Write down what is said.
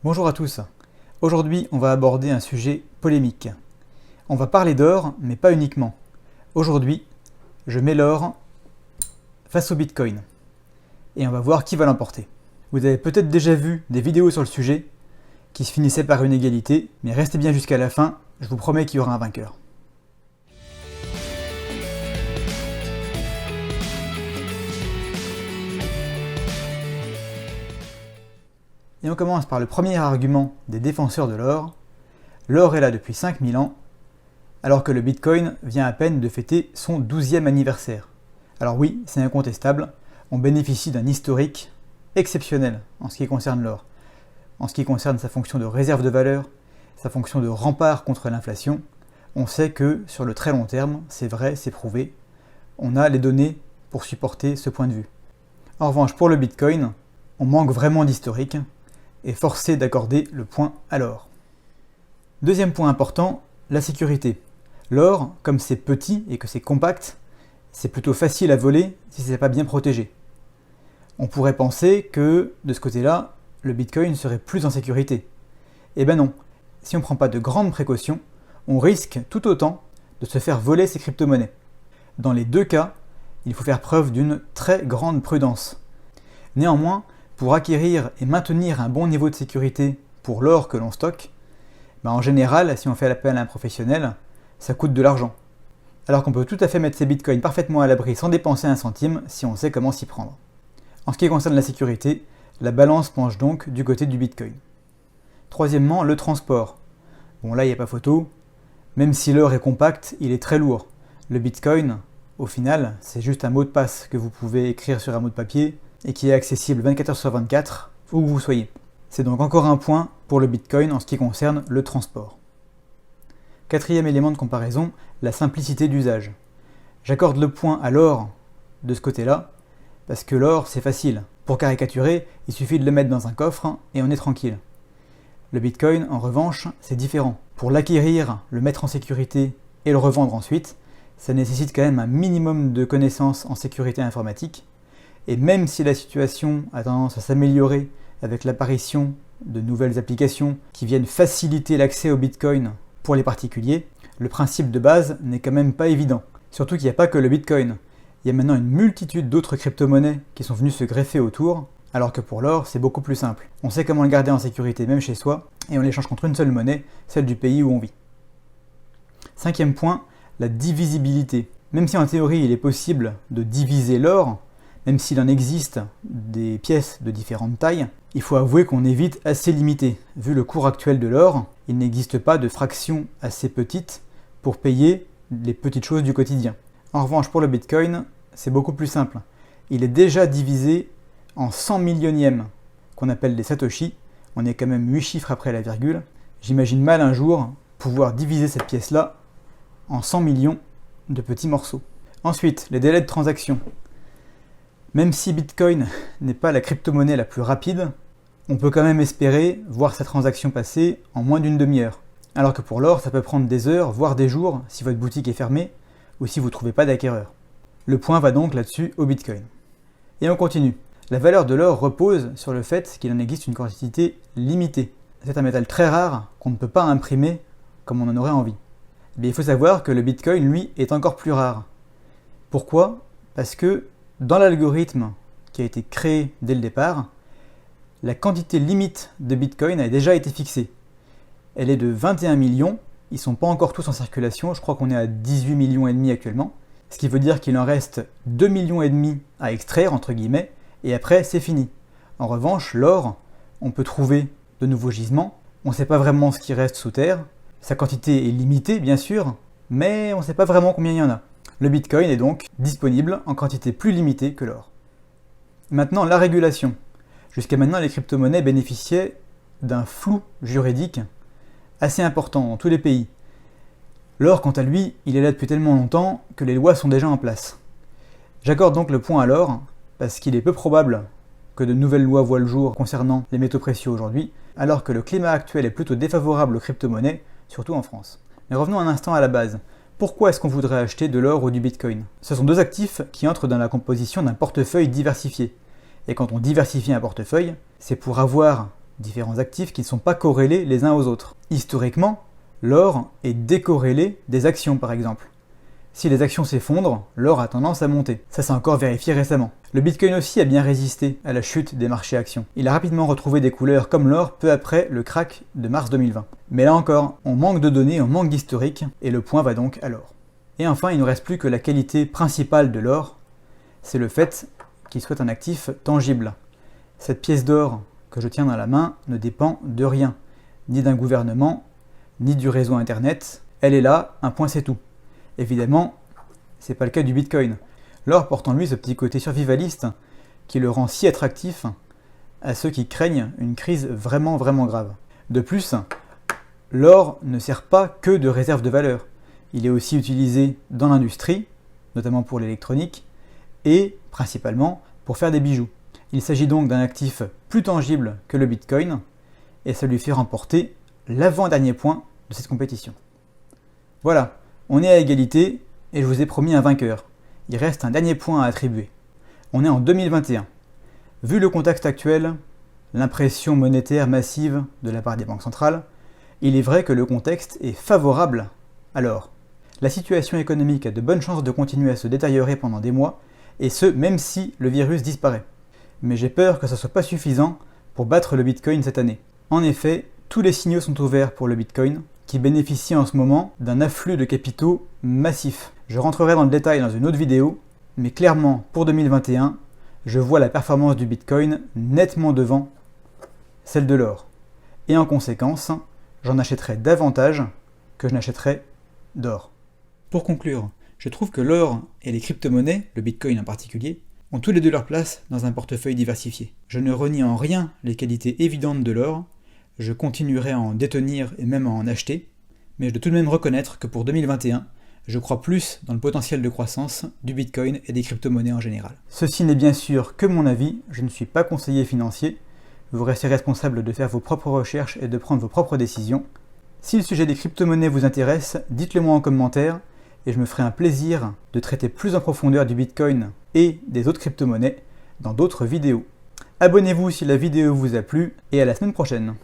Bonjour à tous. Aujourd'hui, on va aborder un sujet polémique. On va parler d'or, mais pas uniquement. Aujourd'hui, je mets l'or face au Bitcoin. Et on va voir qui va l'emporter. Vous avez peut-être déjà vu des vidéos sur le sujet qui se finissaient par une égalité, mais restez bien jusqu'à la fin, je vous promets qu'il y aura un vainqueur. Et on commence par le premier argument des défenseurs de l'or. L'or est là depuis 5000 ans, alors que le Bitcoin vient à peine de fêter son 12e anniversaire. Alors oui, c'est incontestable, on bénéficie d'un historique exceptionnel en ce qui concerne l'or. En ce qui concerne sa fonction de réserve de valeur, sa fonction de rempart contre l'inflation, on sait que sur le très long terme, c'est vrai, c'est prouvé, on a les données pour supporter ce point de vue. En revanche, pour le Bitcoin, on manque vraiment d'historique, et forcé d'accorder le point à l'or. Deuxième point important, la sécurité. L'or, comme c'est petit et que c'est compact, c'est plutôt facile à voler si ce n'est pas bien protégé. On pourrait penser que, de ce côté-là, le Bitcoin serait plus en sécurité. Eh ben non, si on ne prend pas de grandes précautions, on risque tout autant de se faire voler ses crypto-monnaies. Dans les deux cas, il faut faire preuve d'une très grande prudence. Néanmoins, pour acquérir et maintenir un bon niveau de sécurité pour l'or que l'on stocke, en général, si on fait appel à un professionnel, ça coûte de l'argent. Alors qu'on peut tout à fait mettre ses bitcoins parfaitement à l'abri sans dépenser un centime si on sait comment s'y prendre. En ce qui concerne la sécurité, la balance penche donc du côté du bitcoin. Troisièmement, le transport. Bon là, il n'y a pas photo. Même si l'or est compact, il est très lourd. Le bitcoin, au final, c'est juste un mot de passe que vous pouvez écrire sur un mot de papier et qui est accessible 24 h sur 24, où que vous soyez. C'est donc encore un point pour le Bitcoin en ce qui concerne le transport. Quatrième élément de comparaison, la simplicité d'usage. J'accorde le point à l'or de ce côté-là, parce que l'or c'est facile. Pour caricaturer, il suffit de le mettre dans un coffre et on est tranquille. Le Bitcoin, en revanche, c'est différent. Pour l'acquérir, le mettre en sécurité et le revendre ensuite, ça nécessite quand même un minimum de connaissances en sécurité informatique. Et même si la situation a tendance à s'améliorer avec l'apparition de nouvelles applications qui viennent faciliter l'accès au Bitcoin pour les particuliers, le principe de base n'est quand même pas évident. Surtout qu'il n'y a pas que le Bitcoin. Il y a maintenant une multitude d'autres crypto-monnaies qui sont venues se greffer autour, alors que pour l'or, c'est beaucoup plus simple. On sait comment le garder en sécurité même chez soi, et on l'échange contre une seule monnaie, celle du pays où on vit. Cinquième point, la divisibilité. Même si en théorie il est possible de diviser l'or, même s'il en existe des pièces de différentes tailles, il faut avouer qu'on est vite assez limité. Vu le cours actuel de l'or, il n'existe pas de fraction assez petite pour payer les petites choses du quotidien. En revanche, pour le Bitcoin, c'est beaucoup plus simple. Il est déjà divisé en 100 millionièmes, qu'on appelle des satoshi. On est quand même 8 chiffres après la virgule. J'imagine mal un jour pouvoir diviser cette pièce-là en 100 millions de petits morceaux. Ensuite, les délais de transaction. Même si Bitcoin n'est pas la crypto-monnaie la plus rapide, on peut quand même espérer voir sa transaction passer en moins d'une demi-heure. Alors que pour l'or, ça peut prendre des heures, voire des jours, si votre boutique est fermée, ou si vous ne trouvez pas d'acquéreur. Le point va donc là-dessus au Bitcoin. Et on continue. La valeur de l'or repose sur le fait qu'il en existe une quantité limitée. C'est un métal très rare qu'on ne peut pas imprimer comme on en aurait envie. Mais il faut savoir que le Bitcoin, lui, est encore plus rare. Pourquoi ? Parce que dans l'algorithme qui a été créé dès le départ, la quantité limite de Bitcoin a déjà été fixée. Elle est de 21 millions, ils ne sont pas encore tous en circulation, je crois qu'on est à 18 millions et demi actuellement, ce qui veut dire qu'il en reste 2 millions et demi à extraire, entre guillemets, et après c'est fini. En revanche, l'or, on peut trouver de nouveaux gisements, on ne sait pas vraiment ce qui reste sous terre, sa quantité est limitée bien sûr, mais on ne sait pas vraiment combien il y en a. Le Bitcoin est donc disponible en quantité plus limitée que l'or. Maintenant, la régulation. Jusqu'à maintenant, les crypto-monnaies bénéficiaient d'un flou juridique assez important dans tous les pays. L'or, quant à lui, il est là depuis tellement longtemps que les lois sont déjà en place. J'accorde donc le point à l'or, parce qu'il est peu probable que de nouvelles lois voient le jour concernant les métaux précieux aujourd'hui, alors que le climat actuel est plutôt défavorable aux crypto-monnaies, surtout en France. Mais revenons un instant à la base. Pourquoi est-ce qu'on voudrait acheter de l'or ou du Bitcoin ? Ce sont deux actifs qui entrent dans la composition d'un portefeuille diversifié. Et quand on diversifie un portefeuille, c'est pour avoir différents actifs qui ne sont pas corrélés les uns aux autres. Historiquement, l'or est décorrélé des actions par exemple. Si les actions s'effondrent, l'or a tendance à monter. Ça c'est encore vérifié récemment. Le Bitcoin aussi a bien résisté à la chute des marchés actions. Il a rapidement retrouvé des couleurs comme l'or peu après le crack de mars 2020. Mais là encore, on manque de données, on manque d'historique, et le point va donc à l'or. Et enfin, il ne nous reste plus que la qualité principale de l'or, c'est le fait qu'il soit un actif tangible. Cette pièce d'or que je tiens dans la main ne dépend de rien, ni d'un gouvernement, ni du réseau internet. Elle est là, un point c'est tout. Évidemment, c'est pas le cas du Bitcoin. L'or porte en lui ce petit côté survivaliste qui le rend si attractif à ceux qui craignent une crise vraiment grave. De plus, l'or ne sert pas que de réserve de valeur. Il est aussi utilisé dans l'industrie, notamment pour l'électronique, et principalement pour faire des bijoux. Il s'agit donc d'un actif plus tangible que le Bitcoin, et ça lui fait remporter l'avant-dernier point de cette compétition. Voilà, on est à égalité, et je vous ai promis un vainqueur. Il reste un dernier point à attribuer. On est en 2021. Vu le contexte actuel, l'impression monétaire massive de la part des banques centrales, il est vrai que le contexte est favorable à l'or. La situation économique a de bonnes chances de continuer à se détériorer pendant des mois, et ce, même si le virus disparaît. Mais j'ai peur que ce ne soit pas suffisant pour battre le Bitcoin cette année. En effet, tous les signaux sont ouverts pour le Bitcoin, qui bénéficie en ce moment d'un afflux de capitaux massif. Je rentrerai dans le détail dans une autre vidéo, mais clairement, pour 2021, je vois la performance du Bitcoin nettement devant celle de l'or. Et en conséquence, j'en achèterai davantage que je n'achèterai d'or. Pour conclure, je trouve que l'or et les crypto-monnaies, le Bitcoin en particulier, ont tous les deux leur place dans un portefeuille diversifié. Je ne renie en rien les qualités évidentes de l'or, je continuerai à en détenir et même à en acheter, mais je dois tout de même reconnaître que pour 2021, je crois plus dans le potentiel de croissance du Bitcoin et des crypto-monnaies en général. Ceci n'est bien sûr que mon avis, je ne suis pas conseiller financier, vous restez responsable de faire vos propres recherches et de prendre vos propres décisions. Si le sujet des crypto-monnaies vous intéresse, dites-le moi en commentaire, et je me ferai un plaisir de traiter plus en profondeur du Bitcoin et des autres crypto-monnaies dans d'autres vidéos. Abonnez-vous si la vidéo vous a plu, et à la semaine prochaine.